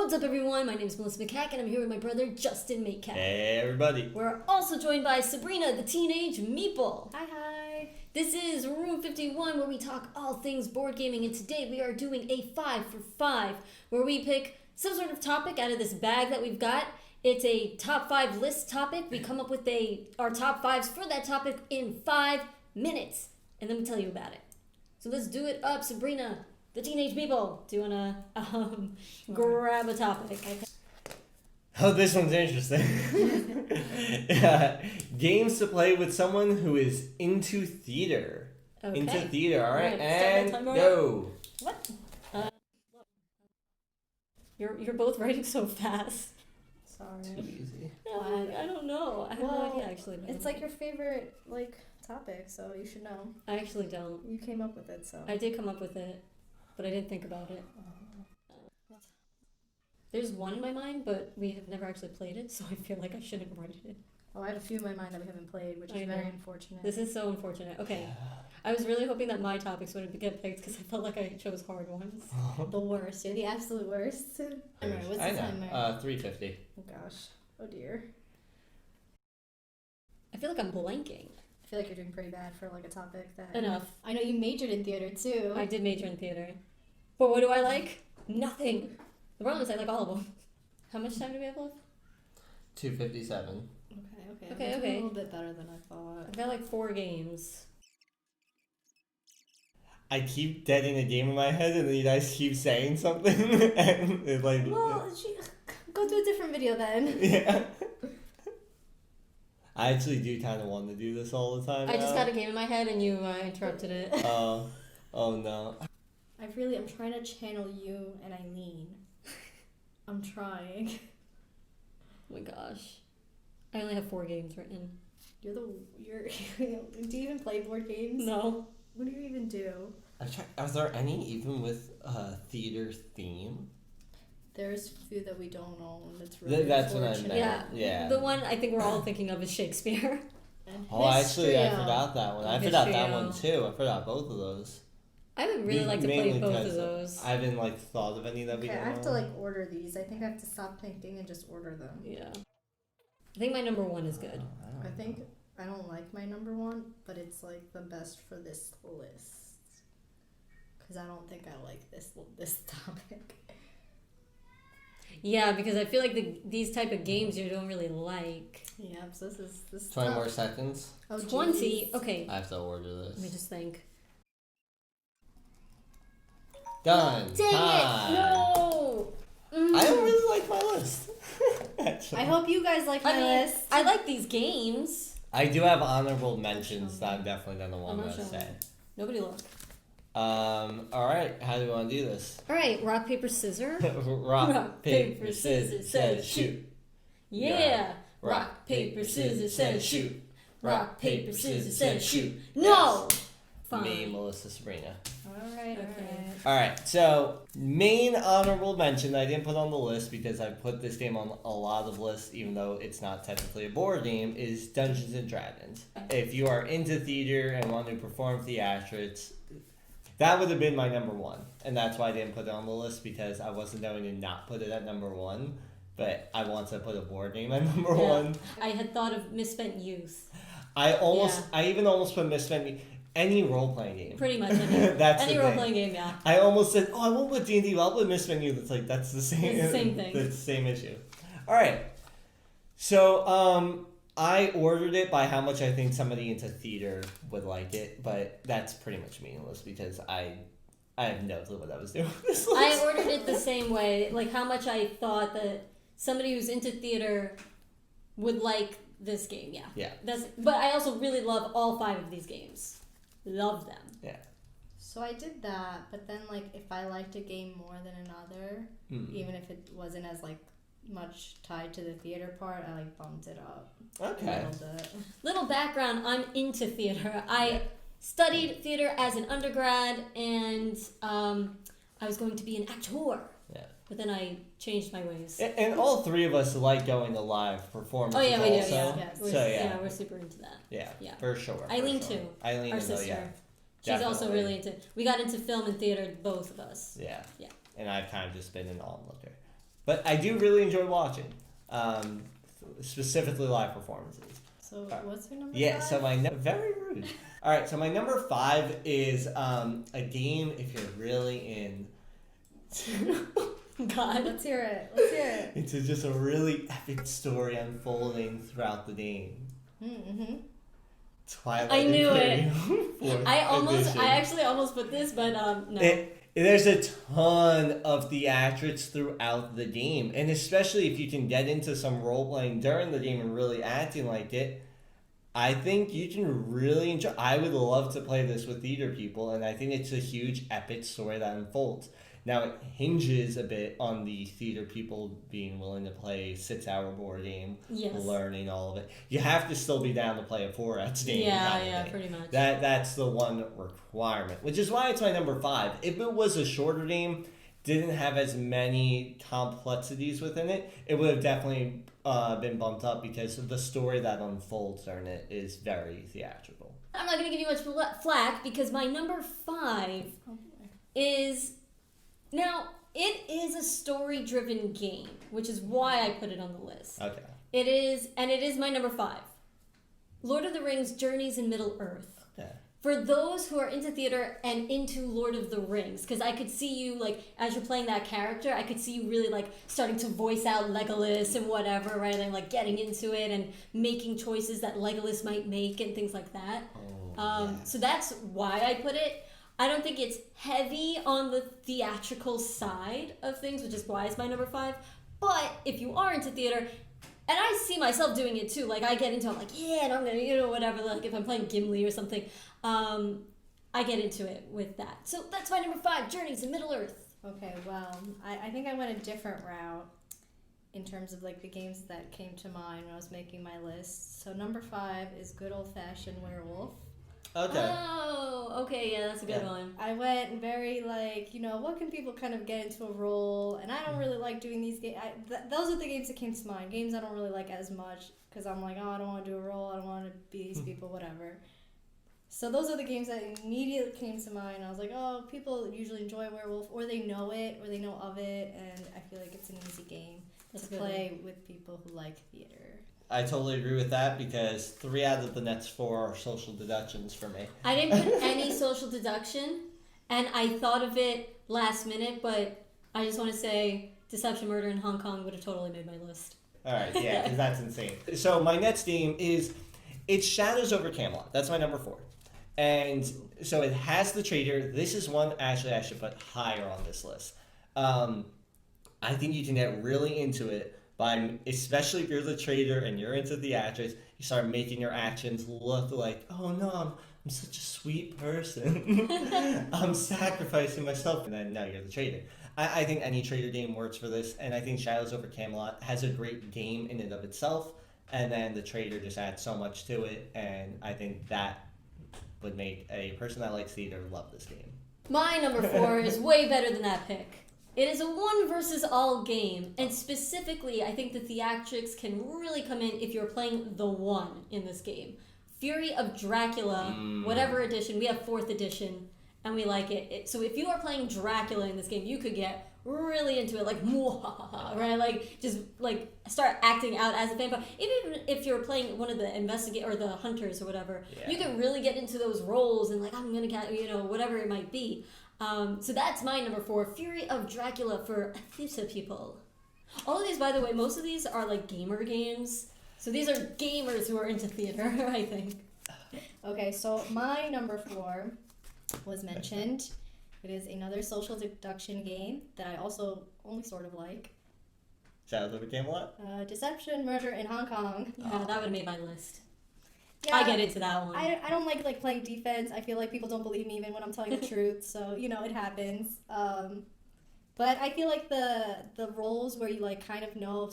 What's up, everyone? My name is Melissa McCack, and I'm here with my brother, Justin McCack. Hey, everybody. We're also joined by Sabrina the Teenage Meeple. Hi. This is Room 51, where we talk all things board gaming, and today we are doing a 5 for 5, where we pick some sort of topic out of this bag that we've got. It's a top 5 list topic. We come up with our top 5s for that topic in 5 minutes, and then we tell you about it. So let's do it up, Sabrina the Teenage Meeple. Do you want to grab a topic? Oh, this one's interesting. Games to play with someone who is into theater. Okay. Into theater, all right? Start And that timer. go. What? You're both writing so fast. Sorry. Too easy. No, I don't know. I have no idea, actually. It's like your favorite topic, so you should know. I actually don't. You came up with it, so. I did come up with it, but I didn't think about it. There's one in my mind, but we have never actually played it, so I feel like I shouldn't write it. Oh, I have a few in my mind that we haven't played, which I is know. very unfortunate. This is so unfortunate. Okay. I was really hoping that my topics wouldn't get picked because I felt like I chose hard ones. the worst. You're the absolute worst. Alright, what's the timer? 350. Oh gosh. Oh dear. I feel like I'm blanking. I feel like you're doing pretty bad for a topic that. Enough. I know you majored in theater too. I did major in theater. But what do I like? Nothing. The problem is I like all of them. How much time do we have left? 257. Okay. Okay, I'm doing okay. a little bit better than I thought. I've got like 4 games. I keep getting a game in my head, and then you guys keep saying something, and it's like... Well, go to a different video then. Yeah. I actually do kind of want to do this all the time I just now. got a game in my head and you interrupted it. Oh no. I'm trying to channel you and Eileen. I'm trying. Oh my gosh. I only have 4 games written. Do you even play board games? No. What do you even do? Are there any even with theater theme? There's a few that we don't own. That's really That's what I unfortunate. meant. Yeah. Yeah. The one I think we're all thinking of is Shakespeare. And Oh, actually, I Histrio. forgot that one. I forgot that one too. I forgot both of those. I would really like to play Mainly both of because those. I haven't thought of any that we Okay, don't I have to own. order these. I think I have to stop thinking and just order them. Yeah. I think my number 1 is good. I think I don't like my number 1, but it's the best for this list. Because I don't think I like this topic. Yeah, because I feel like these type of games you don't really like. Yeah, so this is 20 tough. more seconds. Oh, 20? geez. Okay. I have to order Let me this. just think. Done. Dang Time. it! No! I don't really like my list. I hope you guys like my list. I like these games. I do have honorable mentions that I'm definitely gonna want not to showing. say. Nobody look. All right. How do you want to do this? All right, rock, paper, scissors. Rock, paper, scissors, says shoot. Yeah. Rock, paper, scissors, says shoot. Rock, paper, scissors, says shoot. No! Yes. Fine. Me, Melissa, Sabrina. Alright. Alright, so main honorable mention I didn't put on the list because I put this game on a lot of lists even though it's not technically a board game is Dungeons and Dragons. If you are into theater and want to perform theatrics, that would have been my number 1. And that's why I didn't put it on the list because I wasn't going to not put it at number 1. But I want to put a board game at number 1. I had thought of Misspent Youth. I even almost put Misspent any role-playing game. Pretty much. That's any the role-playing game, yeah. I almost said, I won't put D&D, but I'll put Misspent Youth. It's that's the same. It's the same thing. It's the same issue. All right. So I ordered it by how much I think somebody into theater would like it, but that's pretty much meaningless because I have no clue what I was doing with this list. I ordered it the same way, how much I thought that somebody who's into theater would like this game, yeah. Yeah. But I also really love all 5 of these games. Love them. Yeah. So I did that, but then if I liked a game more than another, even if it wasn't as much tied to the theater part, I bumped it up. Okay. A little bit. Little background, I'm into theater. I studied theater as an undergrad, and I was going to be an actor. Yeah. But then I changed my ways. And all 3 of us like going to live performances. Oh yeah, we do. also. Yeah, Yes. So we're super into that. Yeah, Yeah. for sure. Eileen for sure. too. Eileen, Our though, sister. yeah. She's also Definitely. really into. We got into film and theater, both of us. Yeah. Yeah. And I've kind of just been an onlooker. But I do really enjoy watching, specifically live performances. So what's your number? Yeah, 5? so very rude. All right, so my number 5 is a game if you're really in. God, let's hear it. Let's hear it. It's just a really epic story unfolding throughout the game. Mm-hmm. Twilight I knew Imperium, it. 4th edition. I actually almost put this, but no. There's a ton of theatrics throughout the game, and especially if you can get into some role playing during the game and really acting like it, I think you can really enjoy. I would love to play this with theater people, and I think it's a huge epic story that unfolds. Now it hinges a bit on the theater people being willing to play a 6-hour board game, Yes. learning all of it. You have to still be down to play a 4X game. Yeah, pretty much. That's the one requirement, which is why it's my number 5. If it was a shorter game, didn't have as many complexities within it, it would have definitely been bumped up because the story that unfolds during it is very theatrical. I'm not going to give you much flack because my number 5 is... Now, it is a story-driven game, which is why I put it on the list. Okay. It is my number 5. Lord of the Rings: Journeys in Middle-earth. Okay. For those who are into theater and into Lord of the Rings, because I could see you, like, as you're playing that character, I could see you really, like, starting to voice out Legolas and whatever, right? And, like, getting into it and making choices that Legolas might make and things like that. So that's why I put it. I don't think it's heavy on the theatrical side of things, which is why it's my number 5. But if you are into theater, and I see myself doing it too, like I get into it, I'm like, yeah, and I'm gonna, whatever, like if I'm playing Gimli or something, I get into it with that. So that's my number 5, Journeys in Middle-earth. Okay, well, I think I went a different route in terms of like the games that came to mind when I was making my list. So number 5 is good old-fashioned Werewolf. Okay. Oh, okay, yeah, that's a good one. I went very like, what can people kind of get into a role? And I don't really like doing these games. Those are the games that came to mind. Games I don't really like as much because I'm like, oh, I don't want to do a role. I don't want to be these people, whatever. So those are the games that immediately came to mind. I was like, oh, people usually enjoy Werewolf, or they know it, or they know of it, and I feel like it's an easy game to play with people who like theater. I totally agree with that because 3 out of the next 4 are social deductions for me. I didn't put any social deduction, and I thought of it last minute, but I just want to say Deception Murder in Hong Kong would have totally made my list. All right, yeah, because that's insane. So my next game it's Shadows over Camelot. That's my number 4. And so it has the traitor. This is one actually I should put higher on this list. I think you can get really into it by, especially if you're the traitor and you're into theatrics, you start making your actions look like, oh no, I'm such a sweet person. I'm sacrificing myself. And then now you're the traitor. I think any traitor game works for this. And I think Shadows over Camelot has a great game in and of itself. And then the traitor just adds so much to it. And I think that would make a person that likes theater love this game. My number 4 is way better than that pick. It is a 1 versus all game, and specifically, I think the theatrics can really come in if you're playing the 1 in this game. Fury of Dracula, whatever edition, we have 4th edition, and we like it. So if you are playing Dracula in this game, you could get really into it, like, right? Like, just, like, start acting out as a vampire. Even if you're playing one of the or the hunters or whatever, you can really get into those roles and, like, I'm gonna get, whatever it might be. So that's my number 4, Fury of Dracula for theater people. All of these, by the way, most of these are like gamer games. So these are gamers who are into theater, I think. Okay, so my number 4 was mentioned. It is another social deduction game that I also only sort of like. Shadows over Camelot? Deception Murder in Hong Kong. Yeah, that would have made my list. Yeah, I get into that one. I don't like playing defense. I feel like people don't believe me even when I'm telling the truth. So, it happens. But I feel like the roles where you like kind of know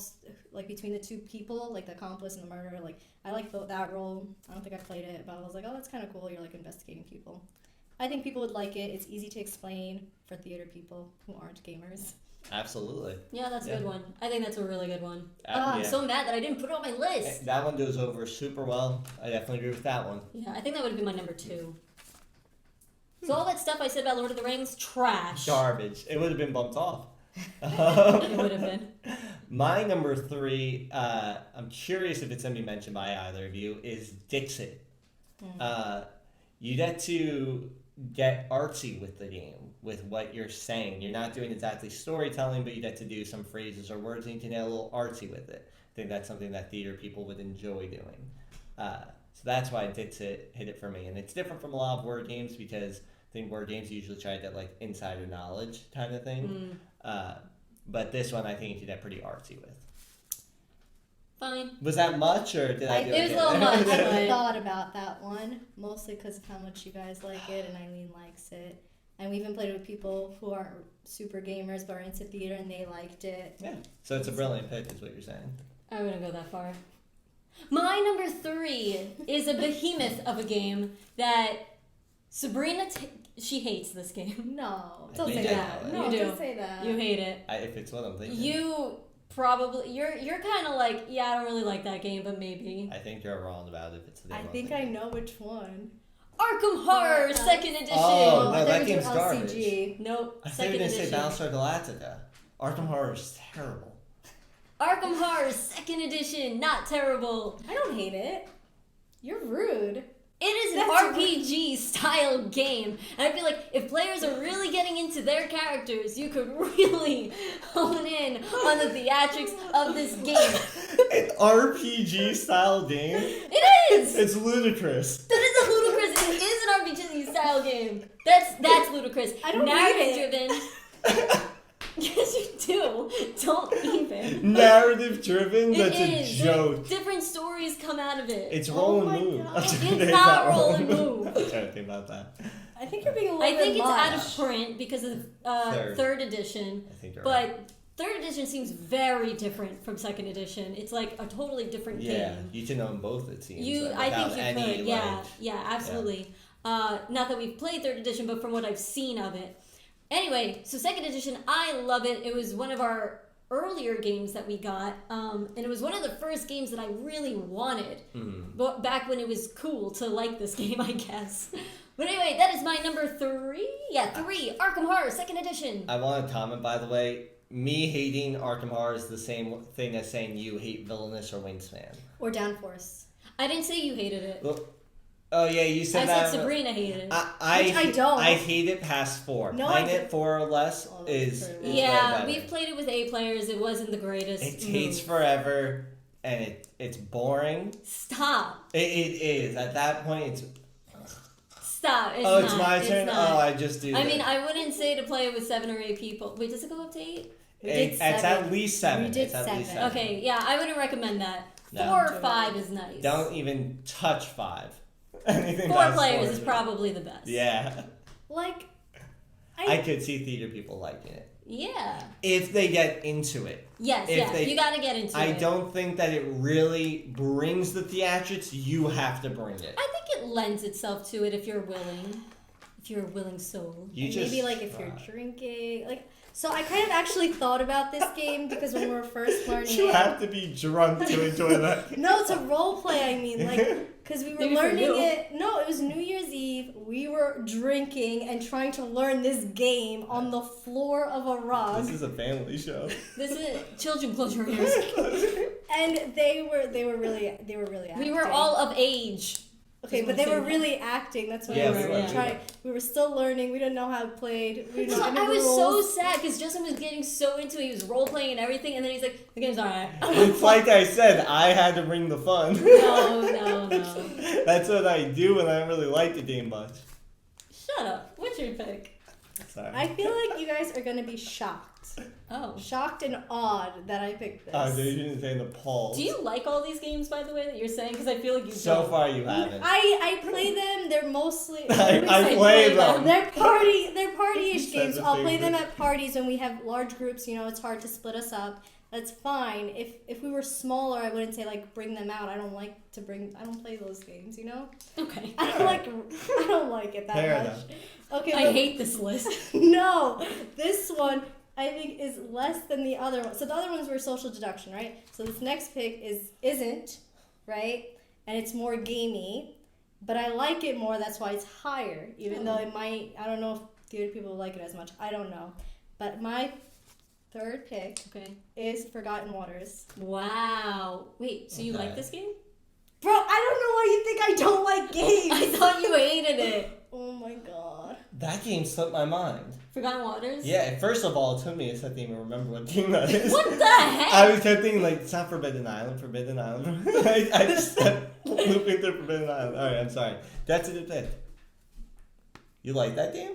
like between the two people, like the accomplice and the murderer, like I like that role. I don't think I played it, but I was like, oh, that's kind of cool. You're like investigating people. I think people would like it. It's easy to explain for theater people who aren't gamers. Absolutely. Yeah, that's a good one. I think that's a really good one. Yeah. I'm so mad that I didn't put it on my list. That one goes over super well. I definitely agree with that one. Yeah, I think that would have been my number 2. So all that stuff I said about Lord of the Rings, trash. Garbage. It would have been bumped off. It would have been. My number 3, I'm curious if it's going to be mentioned by either of you, is Dixit. You get to get artsy with the game, with what you're saying. You're not doing exactly storytelling, but you get to do some phrases or words, and you can get a little artsy with it. I think that's something that theater people would enjoy doing. So that's why Dixit hit it for me. And it's different from a lot of word games because I think word games usually try to get like insider knowledge kind of thing. But this one I think you can get pretty artsy with. Fine. Was that much, or did I do it? It was a little much. I thought about that one, mostly because of how much you guys like it and Eileen likes it. And we even played with people who aren't super gamers but are into theater and they liked it. Yeah. So it's a brilliant pick is what you're saying. I wouldn't go that far. My number 3 is a behemoth of a game that Sabrina, she hates this game. No, I don't think say I that. know No, You do. don't say that. You hate it. If it's what I'm thinking. You're kind of like, yeah, I don't really like that game, but maybe. I think you're wrong about it if it's the I name I'm think I thinking. know which one. Arkham Horror 2nd Edition. Oh, I no, thought that you were game's doing garbage. LCG. Nope, I thought you were 2nd going to say Edition. Battlestar Galactica. Arkham Horror is terrible. Arkham Horror 2nd Edition, not terrible. I don't hate it. You're rude. It is an That's RPG style game, and I feel like if players are really getting into their characters, you could really hone in on the theatrics of this game. An RPG style game? It is! It's ludicrous. That is a ludicrous. It is an RPG style game. That's ludicrous. I don't Narrative hate driven. Yes, you do. Don't even. Narrative driven? It That's is. a joke. Different stories come out of it. It's Oh roll and my move. God. I'm trying to It's think not about roll and move. I'm trying to think about that. I think you're being a little I bit think it's much. out of print because of third edition. I think you're right. But third edition seems very different from second edition. It's like a totally different Yeah, game. you can own both, it seems. I without think you any, could. Yeah, like- yeah, absolutely. Not that we've played third edition, but from what I've seen of it. Anyway, so second edition, I love it. It was one of our earlier games that we got, and it was one of the first games that I really wanted. But back when it was cool to like this game, I guess. But anyway, that is my number 3. Yeah, 3. Arkham Horror 2nd edition. I want to comment, by the way, me hating Arkham Horror is the same thing as saying you hate Villainous or Wingspan. Or Downforce. I didn't say you hated it. Well, oh, yeah, you said I that. said Sabrina hated it. I don't. I hate it past 4. No, Playing I it don't. 4 or less Oh, that's is pretty way Yeah, better. we've played it with A players. It wasn't the greatest. It takes move. forever, and it's boring. Stop. It is. At that point, it's... Stop. It's oh, not. it's my turn? not. Oh, I just do I that. mean, I wouldn't say to play it with 7 or 8 people. Wait, does it go up to 8? We did It's 7. at least 7. We did It's at least 7. Okay, yeah, I wouldn't recommend that. No. 4 or 5 is nice. Don't even touch 5. Anything 4 past players 4 is probably the best. Yeah. Like, I could see theater people liking it. Yeah. If they get into it. Yes, If yeah. they- You gotta get into I it. don't think that it really brings the theatrics. You have to bring it. I think it lends itself to it if you're willing. If you're a willing soul. You and just maybe like if try. you're drinking, like. So I kind of actually thought about this game because when we were first learning You it. have to be drunk to enjoy that. No, it's a role play. I mean, like, because we were Maybe for learning you. it. No, it was New Year's Eve. We were drinking and trying to learn this game on the floor of a rug. This is a family show. This is children, close your ears. And they were really acting. We were all of age. okay, Just but wanna they say were that. really acting. That's why Yeah, we we were were, trying. We were still learning. We didn't know how it played. We didn't So know any I was so rules. sad because Justin was getting so into it. He was role playing and everything, and then he's like, "The game's alright." It's like I said, I had to bring the fun. No. That's what I do when I don't really like the game much. Shut up. What's your pick? Sorry. I feel like you guys are gonna be shocked. Oh. Shocked and awed that I picked this. Oh, dude, you didn't say Nepal. Do you like all these games, by the way, that you're saying? Because I feel like you So don't. far, you haven't. I play them. They're mostly. I play them. They're party-ish Said games. the I'll same play them thing. at parties when we have large groups. You know, it's hard to split us up. That's fine. If we were smaller, I wouldn't say like bring them out. I don't play those games. You know. Okay. I don't like it that Fair much. enough. Okay. I but- hate this list. No, this one I think is less than the other one. So the other ones were social deduction, right? So this next pick isn't, right? And it's more gamey, but I like it more. That's why it's higher, even though it might. I don't know if theater people like it as much. I don't know, but my third pick Okay. is Forgotten Waters. Wow. Wait, so you Okay. like this game? Bro, I don't know why you think I don't like games. I thought you hated it. Oh my god. That game slipped my mind. Forgotten Waters? Yeah, first of all, it took me a second to even remember what game that is. What the heck? I was thinking, like, it's not Forbidden Island. I just kept looping through Forbidden Island. Alright, I'm sorry. That's a good pick. You like that game?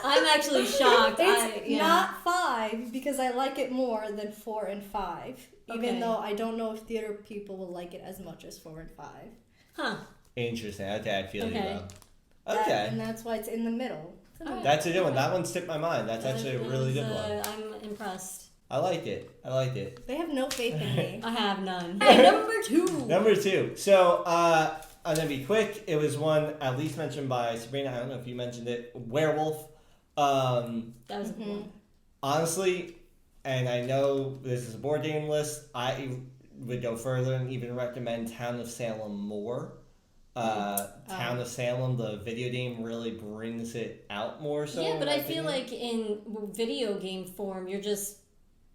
I'm actually shocked. It's not 5 because I like it more than 4 and 5. Even Okay. though I don't know if theater people will like it as much as 4 and 5. Huh. Interesting. Okay, I feel you, Okay. though. Okay. And that's why it's in the middle. Alright. That's a good one. That one slipped my mind. That's actually a That really was, good one. I'm impressed. I like it. I like it. They have no faith in me. I have none. Hey, number 2. Number 2. So, I'm gonna be quick. It was one at least mentioned by Sabrina. I don't know if you mentioned it. Werewolf. That was a good one. Honestly, and I know this is a board game list, I would go further and even recommend Town of Salem more. Town of Salem, the video game, really brings it out more so. Yeah, in but my I feel opinion. like in video game form, you're just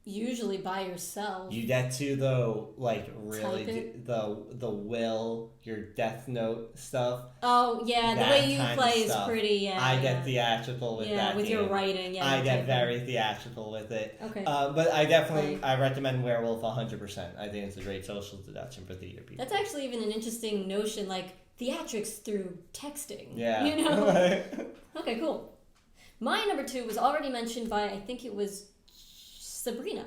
usually by yourself. You get to, though, like, really Type the will, your Death Note stuff. Oh, yeah, the That way you kind play of is stuff. pretty, yeah. I yeah. get theatrical with that with game. your writing, yeah. I your get typing. very theatrical with it. Okay. But I definitely, Right. I recommend Werewolf 100%. I think it's a great social deduction for theater people. That's actually even an interesting notion, like theatrics through texting. Yeah. You know? Okay, cool. My number 2 was already mentioned by, I think it was Sabrina.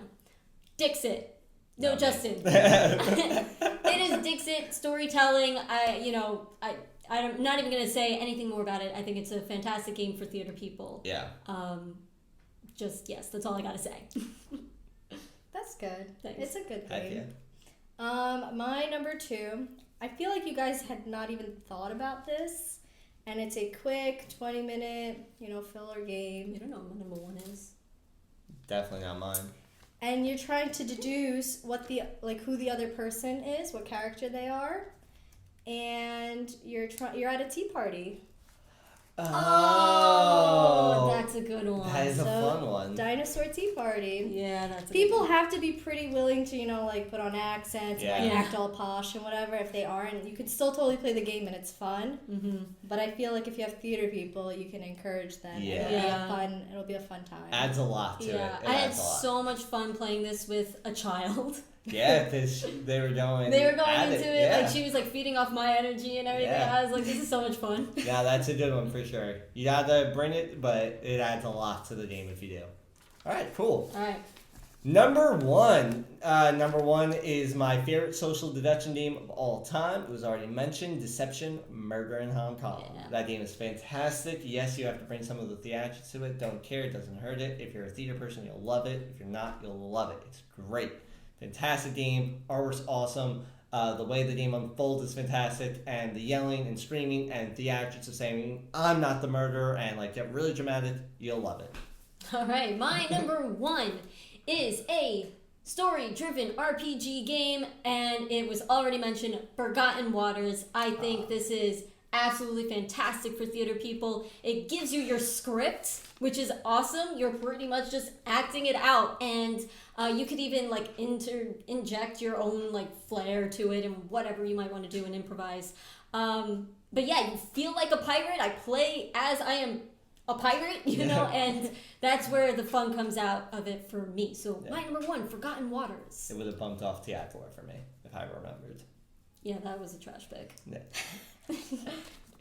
Dixit. No, Okay. Justin. It is Dixit storytelling. I'm not even gonna say anything more about it. I think it's a fantastic game for theater people. Yeah. Just yes, that's all I gotta say. That's good. Thanks. It's a good Heck game. yeah. My number 2, I feel like you guys had not even thought about this, and it's a quick 20-minute, filler game. You don't know what my number 1 is. Definitely not mine. And you're trying to deduce who the other person is, what character they are, and you're at a tea party. Oh, that's a good one. that is a So, fun one. Dinosaur tea party. Yeah, that's a People good one. have to be pretty willing to, put on accents and Yeah. act all posh and whatever. If they aren't, you can still totally play the game and it's fun. Mm-hmm. But I feel like if you have theater people, you can encourage them. Yeah. It'll be a fun time. Adds a lot to Yeah, it. It I had adds a lot. so much fun playing this with a child. Yeah, because they were going. They were going at into it, yeah. like she was like feeding off my energy and everything. Yeah. I was like, this is so much fun. Yeah, that's a good one for sure. You gotta bring it, but it adds a lot to the game if you do. All right, cool. All right. Number one is my favorite social deduction game of all time. It was already mentioned, Deception, Murder in Hong Kong. Yeah. That game is fantastic. Yes, you have to bring some of the theatrics to it. Don't care, it doesn't hurt it. If you're a theater person, you'll love it. If you're not, you'll love it. It's great. Fantastic game. Artwork's awesome. The way the game unfolds is fantastic, and the yelling and screaming and theatrics of saying "I'm not the murderer" and like get really dramatic. You'll love it. All right. My number 1 is a story-driven RPG game, and it was already mentioned, Forgotten Waters. I think this is absolutely fantastic for theater people. It gives you your script, which is awesome. You're pretty much just acting it out, and you could even like inject your own like flair to it and whatever you might want to do and improvise. But yeah, you feel like a pirate. I play as I am a pirate, you know, and that's where the fun comes out of it for me. So my number 1, Forgotten Waters. It would have bumped off Teator for me if I remembered. Yeah, that was a trash pick. Yeah.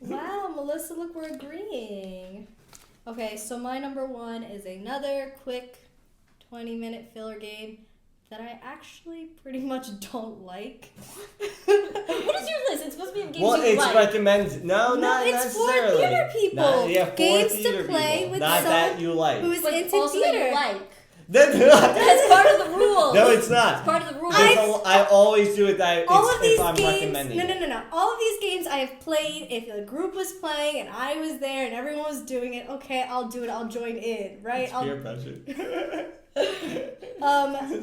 Wow, Melissa, look, we're agreeing. Okay, so my number 1 is another quick 20-minute filler game that I actually pretty much don't like. What is your list? It's supposed to be games Well, you it's like. recommended. No, not it's for necessarily. theater people. For Games to theater play people. with not someone that you like. who's but into also that theater. you like. That's That's part of the rules. No, it's not. It's part of the rules. I always do it that All of if these I'm games, recommending it. no. All of these games I have played. If a group was playing and I was there and everyone was doing it, okay, I'll do it. I'll join in, right? It's peer pressure.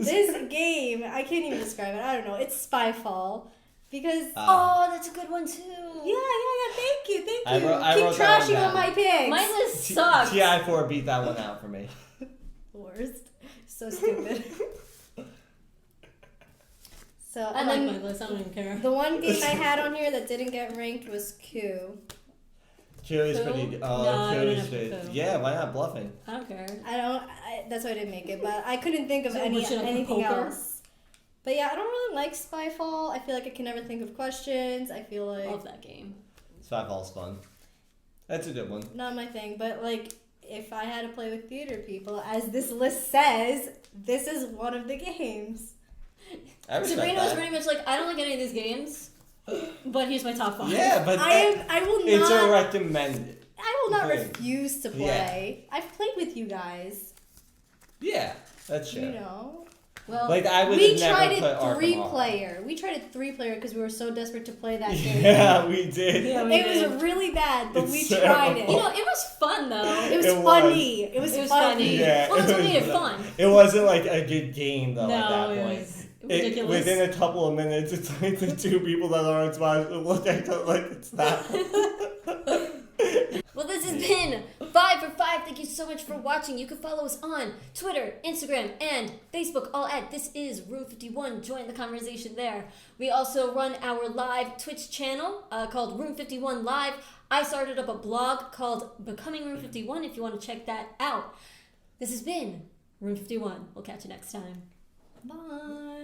This game, I can't even describe it. I don't know. It's Spyfall. Because Oh, that's a good one too. yeah. Thank you. I wrote Keep that one trashing down. on my picks. My list sucks. TI4 beat that one out for me. Worst. So stupid. So I like my list. I don't even care. the one game I had on here that didn't get ranked was Q. Q is Coup? pretty. No, I Q didn't is have pretty. Coup. Yeah, why not bluffing? I don't care. That's why I didn't make it, but I couldn't think of So we should have anything poker? else. But yeah, I don't really like Spyfall. I feel like I can never think of questions. I feel like Love that game. Spyfall's fun. That's a good one. not my thing. But like, if I had to play with theater people, as this list says, this is one of the games. I respect Sabrina was that. pretty much like, I don't like any of these games, but here's my top 5. Yeah, but I will it's a not. recommended. I will not thing. refuse to play. I've played with you guys. Yeah, that's true. You know. Well, Like I would We have never tried put it Arkham 3-player. We tried it 3-player because we were so desperate to play that game. Yeah, we did. Yeah, we It did. was really bad, but It's we terrible. tried it. You know, it was fun though. It was It was. funny. It was It was funny. funny. Yeah, Well, that's what it made it was- fun. It wasn't like a good game though No, at that it point. was ridiculous. Within a couple of minutes, it's like the two people that aren't Smash look at it like it's not. Well, this has been 5 for 5. Thank you so much for watching. You can follow us on Twitter, Instagram, and Facebook, all at This Is Room 51. Join the conversation there. We also run our live Twitch channel called Room 51 Live. I started up a blog called Becoming Room 51 if you want to check that out. This has been Room 51. We'll catch you next time. Bye.